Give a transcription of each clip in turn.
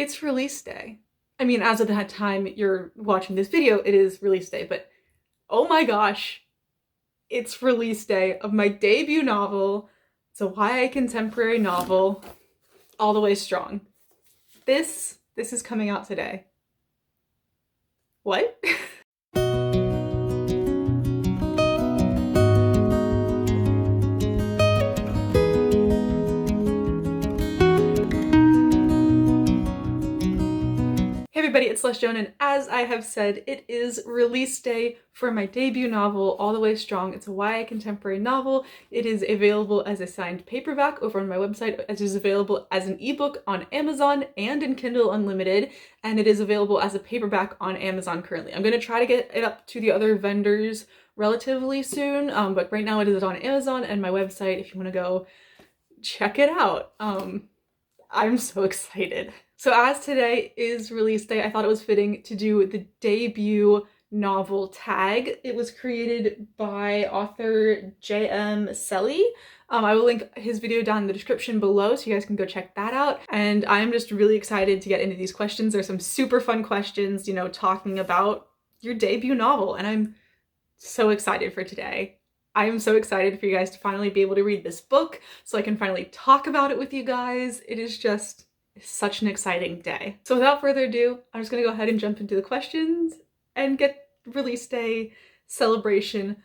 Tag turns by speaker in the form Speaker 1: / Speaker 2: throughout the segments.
Speaker 1: It's release day. I mean, as of that time you're watching this video, it is release day, but oh my gosh, it's release day of my debut novel. It's a YA contemporary novel, All the Way Strong. This is coming out today. What? Hey everybody, it's Joan, and as I have said, it is release day for my debut novel, All the Way Strong. It's a YA contemporary novel. It is available as a signed paperback over on my website. It is available as an ebook on Amazon and in Kindle Unlimited, and it is available as a paperback on Amazon currently. I'm going to try to get it up to the other vendors relatively soon, but right now it is on Amazon and my website if you want to go check it out. I'm so excited. So as today is release day, I thought it was fitting to do the debut novel tag. It was created by author JM Celi. I will link his video down in the description below so you guys can go check that out. And I'm just really excited to get into these questions. There's some super fun questions, you know, talking about your debut novel, and I'm so excited for today. I am so excited for you guys to finally be able to read this book so I can finally talk about it with you guys. It is just such an exciting day. So without further ado, I'm just gonna go ahead and jump into the questions and get release day celebration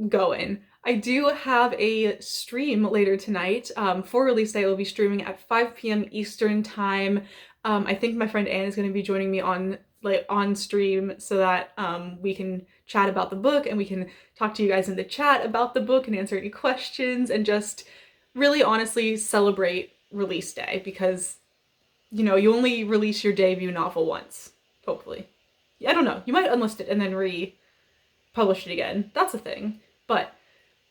Speaker 1: going. I do have a stream later tonight for release day. I will be streaming at 5 p.m. Eastern time. I think my friend Anne is going to be joining me on stream so that we can chat about the book and we can talk to you guys in the chat about the book and answer any questions and just really honestly celebrate release day, because you know, you only release your debut novel once, hopefully. I don't know, you might unlist it and then republish it again. That's a thing. But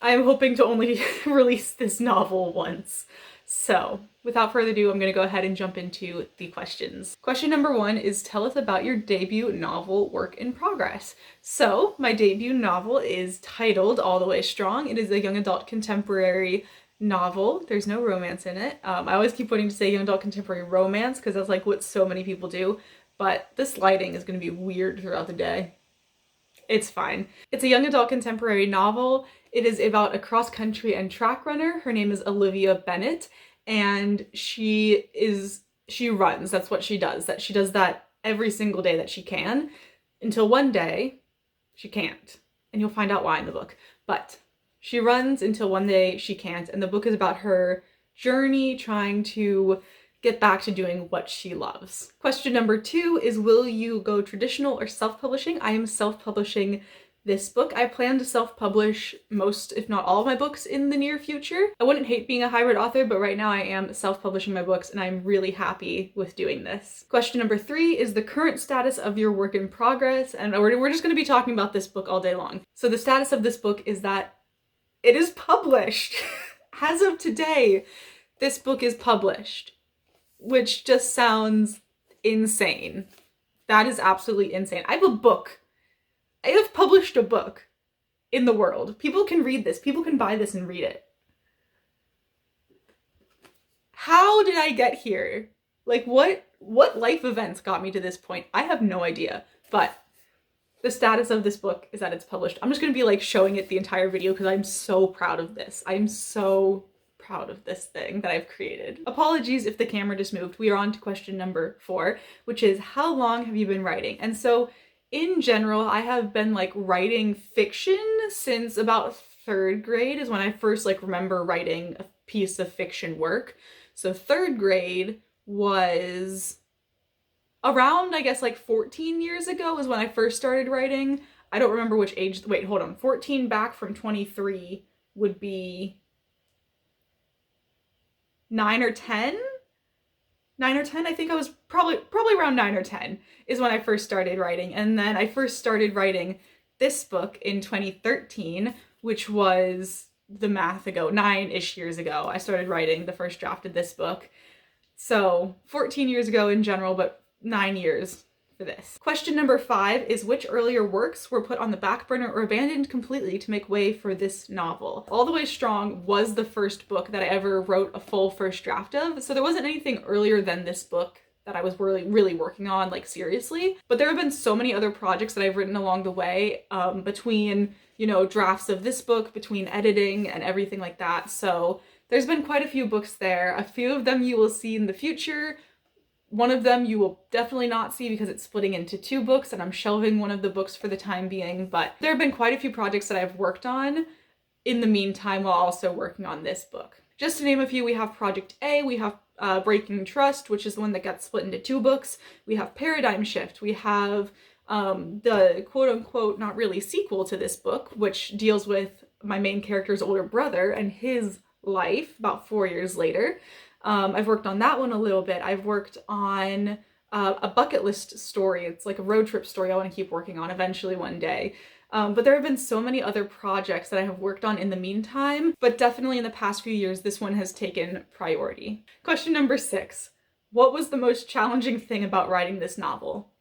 Speaker 1: I am hoping to only release this novel once. So without further ado, I'm going to go ahead and jump into the questions. Question number 1 is, tell us about your debut novel work in progress. So my debut novel is titled All the Way Strong. It is a young adult contemporary novel. There's no romance in it. I always keep wanting to say young adult contemporary romance because that's like what so many people do, but this lighting is going to be weird throughout the day. It's fine. It's a young adult contemporary novel. It is about a cross-country and track runner. Her name is Olivia Bennett, and she runs. That's what she does. She does that every single day that she can, until one day she can't. And you'll find out why in the book. But she runs until one day she can't, and the book is about her journey trying to get back to doing what she loves. Question number 2 is, will you go traditional or self-publishing? I am self-publishing this book. I plan to self-publish most, if not all, of my books in the near future. I wouldn't hate being a hybrid author, but right now I am self-publishing my books and I'm really happy with doing this. Question number 3 is the current status of your work in progress, and we're just going to be talking about this book all day long. So the status of this book is that it is published. As of today, this book is published, which just sounds insane. That is absolutely insane. I have a book. I have published a book in the world. People can read this. People can buy this and read it. How did I get here? Like, what life events got me to this point? I have no idea, but the status of this book is that it's published. I'm just going to be like showing it the entire video because I'm so proud of this. I'm so proud of this thing that I've created. Apologies if the camera just moved. We are on to question number 4, which is, how long have you been writing? And so in general, I have been like writing fiction since about 3rd grade is when I first like remember writing a piece of fiction work. So 3rd grade was around, I guess, like 14 years ago is when I first started writing. I don't remember which age. Wait, hold on. 14 back from 23 would be 9 or 10? 9 or 10? I think I was probably around 9 or 10 is when I first started writing. And then I first started writing this book in 2013, which was the math ago, 9-ish years ago. I started writing the first draft of this book. So 14 years ago in general, but 9 years for this. Question number 5 is, which earlier works were put on the back burner or abandoned completely to make way for this novel? All the Way Strong was the first book that I ever wrote a full first draft of, so there wasn't anything earlier than this book that I was really working on, like, seriously. But there have been so many other projects that I've written along the way, between, you know, drafts of this book, between editing and everything like that. So there's been quite a few books there. A few of them you will see in the future. One of them you will definitely not see because it's splitting into 2 books and I'm shelving one of the books for the time being. But there have been quite a few projects that I've worked on in the meantime while also working on this book. Just to name a few, we have Project A, we have Breaking Trust, which is the one that got split into 2 books. We have Paradigm Shift. We have the quote-unquote not really sequel to this book, which deals with my main character's older brother and his life about 4 years later. I've worked on that one a little bit. I've worked on a bucket list story. It's like a road trip story I want to keep working on eventually one day. But there have been so many other projects that I have worked on in the meantime, but definitely in the past few years, this one has taken priority. Question number 6. What was the most challenging thing about writing this novel?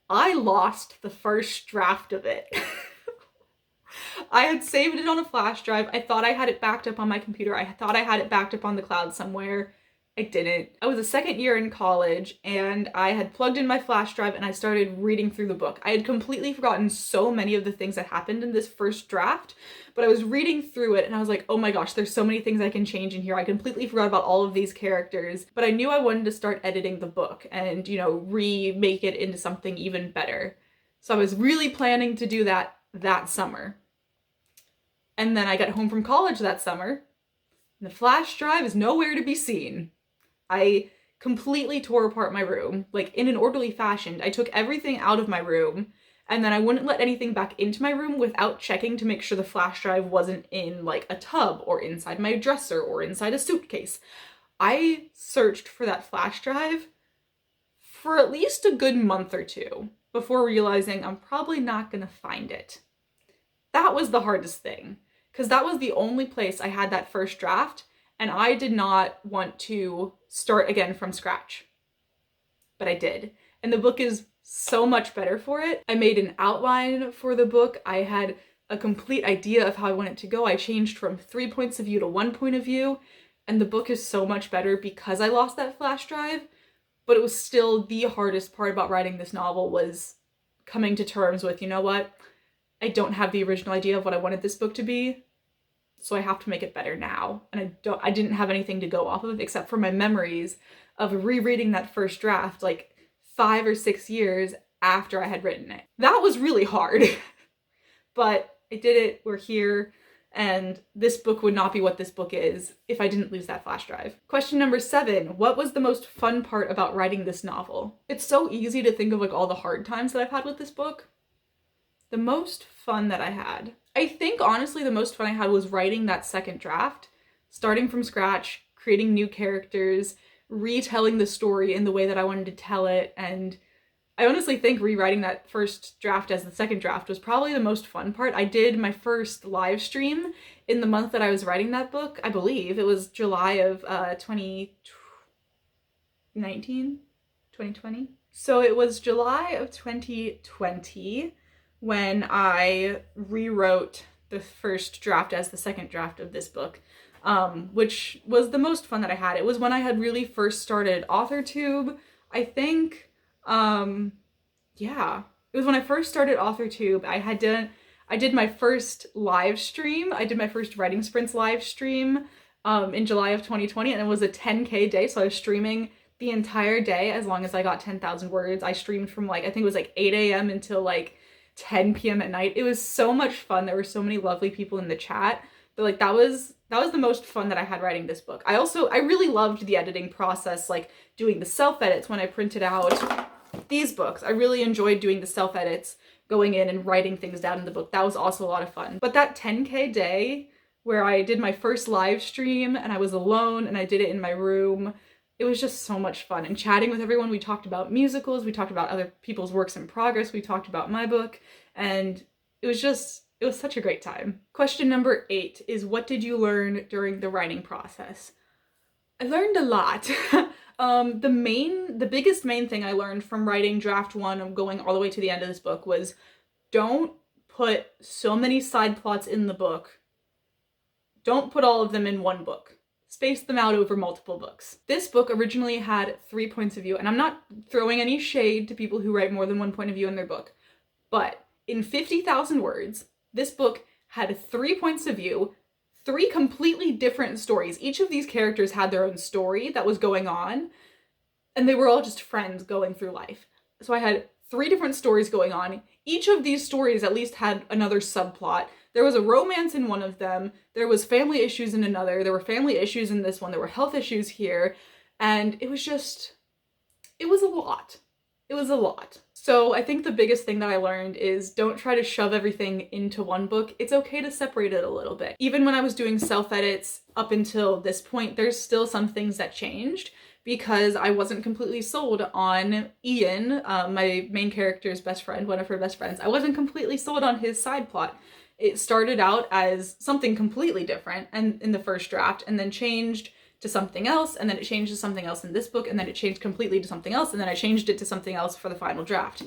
Speaker 1: I lost the first draft of it. I had saved it on a flash drive. I thought I had it backed up on my computer. I thought I had it backed up on the cloud somewhere. I didn't. I was a second year in college and I had plugged in my flash drive and I started reading through the book. I had completely forgotten so many of the things that happened in this first draft, but I was reading through it and I was like, oh my gosh, there's so many things I can change in here. I completely forgot about all of these characters, but I knew I wanted to start editing the book and, you know, remake it into something even better. So I was really planning to do that summer. And then I got home from college that summer and the flash drive is nowhere to be seen. I completely tore apart my room, like in an orderly fashion. I took everything out of my room and then I wouldn't let anything back into my room without checking to make sure the flash drive wasn't in like a tub or inside my dresser or inside a suitcase. I searched for that flash drive for at least a good month or 2 before realizing I'm probably not gonna find it. That was the hardest thing, because that was the only place I had that first draft and I did not want to start again from scratch. But I did. And the book is so much better for it. I made an outline for the book. I had a complete idea of how I want it to go. I changed from 3 points of view to 1 point of view. And the book is so much better because I lost that flash drive. But it was still the hardest part about writing this novel was coming to terms with, you know what? I don't have the original idea of what I wanted this book to be. So I have to make it better now. And I didn't have anything to go off of except for my memories of rereading that first draft like 5 or 6 years after I had written it. That was really hard, but I did it. We're here. And this book would not be what this book is if I didn't lose that flash drive. Question number 7, what was the most fun part about writing this novel? It's so easy to think of like all the hard times that I've had with this book. The most fun that I had. I think honestly the most fun I had was writing that second draft, starting from scratch, creating new characters, retelling the story in the way that I wanted to tell it, and I honestly think rewriting that first draft as the second draft was probably the most fun part. I did my first live stream in the month that I was writing that book. I believe it was July of 2020. So it was July of 2020 when I rewrote the first draft as the second draft of this book, which was the most fun that I had. It was when I had really first started AuthorTube, I think. Yeah, it was when I first started AuthorTube. I did my first live stream. I did my first Writing Sprints live stream in July of 2020, and it was a 10K day, so I was streaming the entire day as long as I got 10,000 words. I streamed from like, I think it was like 8 a.m. until like 10 p.m. at night. It was so much fun. There were so many lovely people in the chat. But like that was the most fun that I had writing this book. I really loved the editing process, like doing the self-edits when I printed out these books. I really enjoyed doing the self-edits, going in and writing things down in the book. That was also a lot of fun. But that 10K day where I did my first live stream and I was alone and I did it in my room, it was just so much fun. And chatting with everyone, we talked about musicals, we talked about other people's works in progress, we talked about my book, and it was such a great time. Question number 8 is, what did you learn during the writing process? I learned a lot. The biggest main thing I learned from writing draft 1 and going all the way to the end of this book was, don't put so many side plots in the book. Don't put all of them in one book. space them out over multiple books. This book originally had 3 points of view, and I'm not throwing any shade to people who write more than one point of view in their book, but in 50,000 words, this book had 3 points of view, 3 completely different stories. Each of these characters had their own story that was going on, and they were all just friends going through life. So I had 3 different stories going on. Each of these stories at least had another subplot. There was a romance in one of them, there was family issues in another, there were family issues in this one, there were health issues here, and it was a lot. It was a lot. So I think the biggest thing that I learned is don't try to shove everything into one book. It's okay to separate it a little bit. Even when I was doing self-edits up until this point, there's still some things that changed because I wasn't completely sold on Ian, my main character's best friend, one of her best friends. I wasn't completely sold on his side plot. It started out as something completely different and in the first draft, and then changed to something else, and then it changed to something else in this book, and then it changed completely to something else, and then I changed it to something else for the final draft.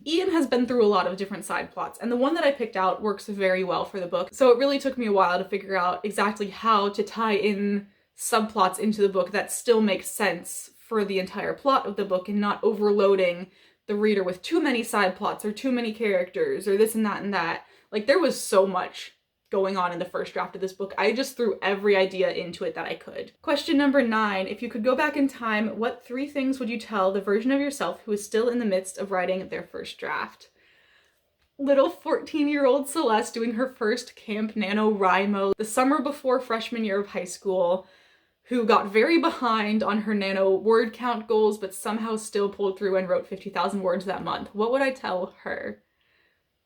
Speaker 1: Ian has been through a lot of different side plots, and the one that I picked out works very well for the book. So it really took me a while to figure out exactly how to tie in subplots into the book that still make sense for the entire plot of the book and not overloading the reader with too many side plots or too many characters or this and that and that. Like, there was so much going on in the first draft of this book. I just threw every idea into it that I could. Question number 9, if you could go back in time, what 3 things would you tell the version of yourself who is still in the midst of writing their first draft? Little 14-year-old Celeste doing her first Camp NaNoWriMo the summer before freshman year of high school, who got very behind on her nano word count goals, but somehow still pulled through and wrote 50,000 words that month. What would I tell her?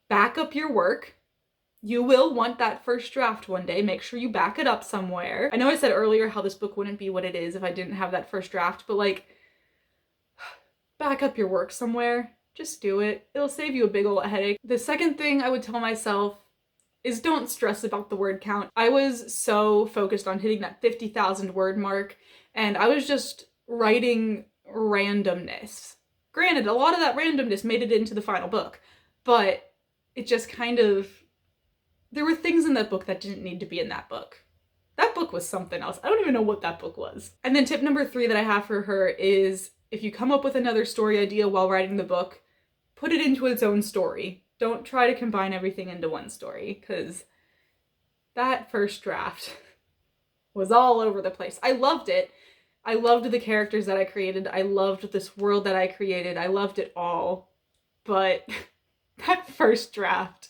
Speaker 1: Back up your work. You will want that first draft one day. Make sure you back it up somewhere. I know I said earlier how this book wouldn't be what it is if I didn't have that first draft, but like, back up your work somewhere. Just do it. It'll save you a big ol' headache. The second thing I would tell myself is don't stress about the word count. I was so focused on hitting that 50,000 word mark, and I was just writing randomness. Granted, a lot of that randomness made it into the final book, but it just kind of, there were things in that book that didn't need to be in that book. That book was something else. I don't even know what that book was. And then tip number 3 that I have for her is if you come up with another story idea while writing the book, put it into its own story. Don't try to combine everything into one story, because that first draft was all over the place. I loved it. I loved the characters that I created. I loved this world that I created. I loved it all. But that first draft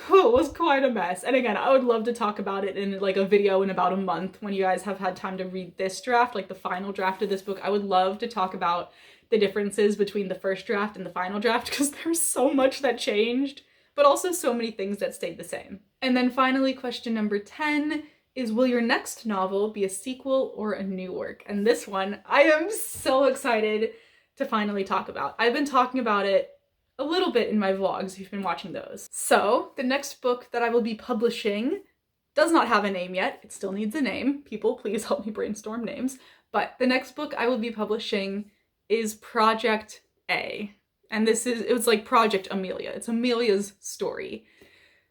Speaker 1: was quite a mess. And again, I would love to talk about it in like a video in about a month when you guys have had time to read this draft, like the final draft of this book. I would love to talk about the differences between the first draft and the final draft, because there's so much that changed, but also so many things that stayed the same. And then finally, question number 10 is, will your next novel be a sequel or a new work? And this one, I am so excited to finally talk about. I've been talking about it a little bit in my vlogs if you've been watching those. So the next book that I will be publishing does not have a name yet. It still needs a name. People, please help me brainstorm names. But the next book I will be publishing is Project A. And it was like Project Amelia. It's Amelia's story.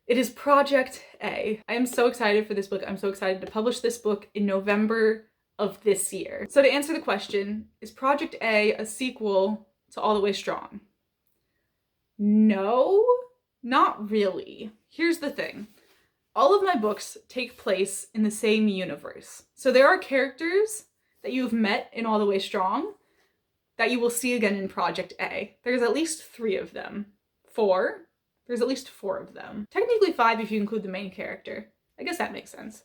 Speaker 1: It is Project A. I am so excited for this book. I'm so excited to publish this book in November of this year. So to answer the question, is Project A a sequel to All the Way Strong? No, not really. Here's the thing. All of my books take place in the same universe. So there are characters that you've met in All the Way Strong that you will see again in Project A. There's at least 3 of them. 4? There's at least 4 of them. Technically 5 if you include the main character. I guess that makes sense.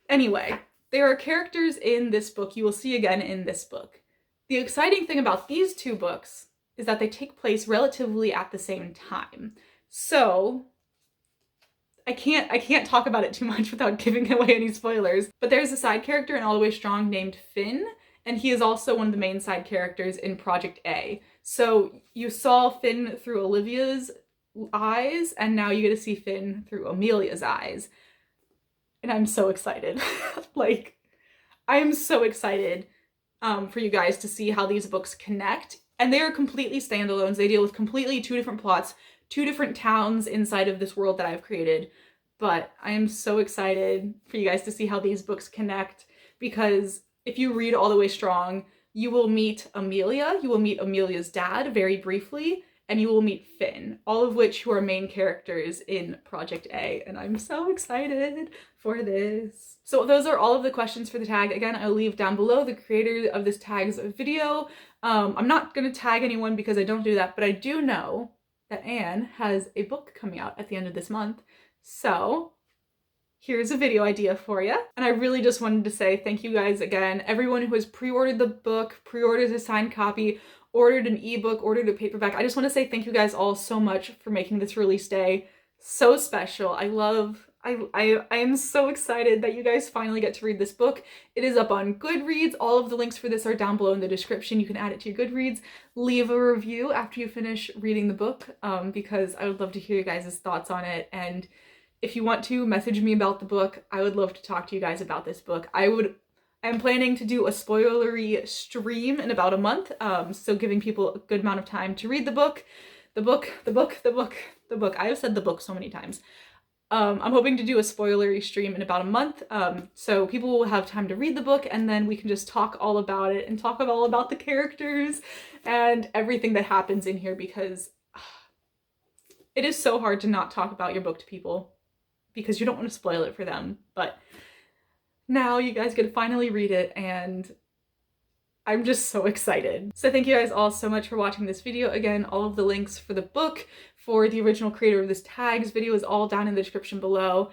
Speaker 1: Anyway, there are characters in this book you will see again in this book. The exciting thing about these 2 books is that they take place relatively at the same time. So I can't talk about it too much without giving away any spoilers, but there's a side character in All the Way Strong named Finn, and he is also one of the main side characters in Project A. So you saw Finn through Olivia's eyes, and now you get to see Finn through Amelia's eyes. And I'm so excited. Like, I am so excited for you guys to see how these books connect. And they are completely standalones. They deal with completely 2 different plots, 2 different towns inside of this world that I've created. but I am so excited for you guys to see how these books connect, because if you read All the Way Strong, you will meet Amelia, you will meet Amelia's dad very briefly, and you will meet Finn, all of which who are main characters in Project A, and I'm so excited for this. So those are all of the questions for the tag. Again, I'll leave down below the creator of this tag's video. I'm not gonna tag anyone because I don't do that, but I do know that Anne has a book coming out at the end of this month. So here's a video idea for you. And I really just wanted to say thank you guys again. Everyone who has pre-ordered the book, pre-ordered a signed copy, ordered an ebook, ordered a paperback. I just want to say thank you guys all so much for making this release day so special. I am so excited that you guys finally get to read this book. It is up on Goodreads. All of the links for this are down below in the description. You can add it to your Goodreads. Leave a review after you finish reading the book, because I would love to hear you guys' thoughts on it. And if you want to message me about the book, I would love to talk to you guys about this book. I'm planning to do a spoilery stream in about a month, so giving people a good amount of time to read the book. The book. I have said the book so many times. I'm hoping to do a spoilery stream in about a month, so people will have time to read the book, and then we can just talk all about it and talk all about the characters and everything that happens in here, because it is so hard to not talk about your book to people because you don't want to spoil it for them. But now you guys get to finally read it, and I'm just so excited. So thank you guys all so much for watching this video. Again, all of the links for the book, for the original creator of this tag's video is all down in the description below.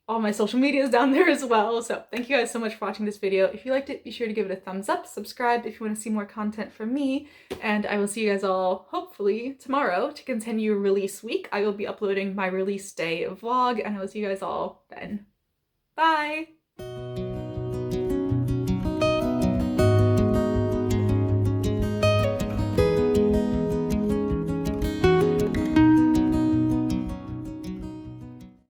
Speaker 1: All my social media is down there as well. So thank you guys so much for watching this video. If you liked it, be sure to give it a thumbs up, subscribe if you want to see more content from me, and I will see you guys all hopefully tomorrow to continue release week. I will be uploading my release day vlog, and I will see you guys all then. Bye!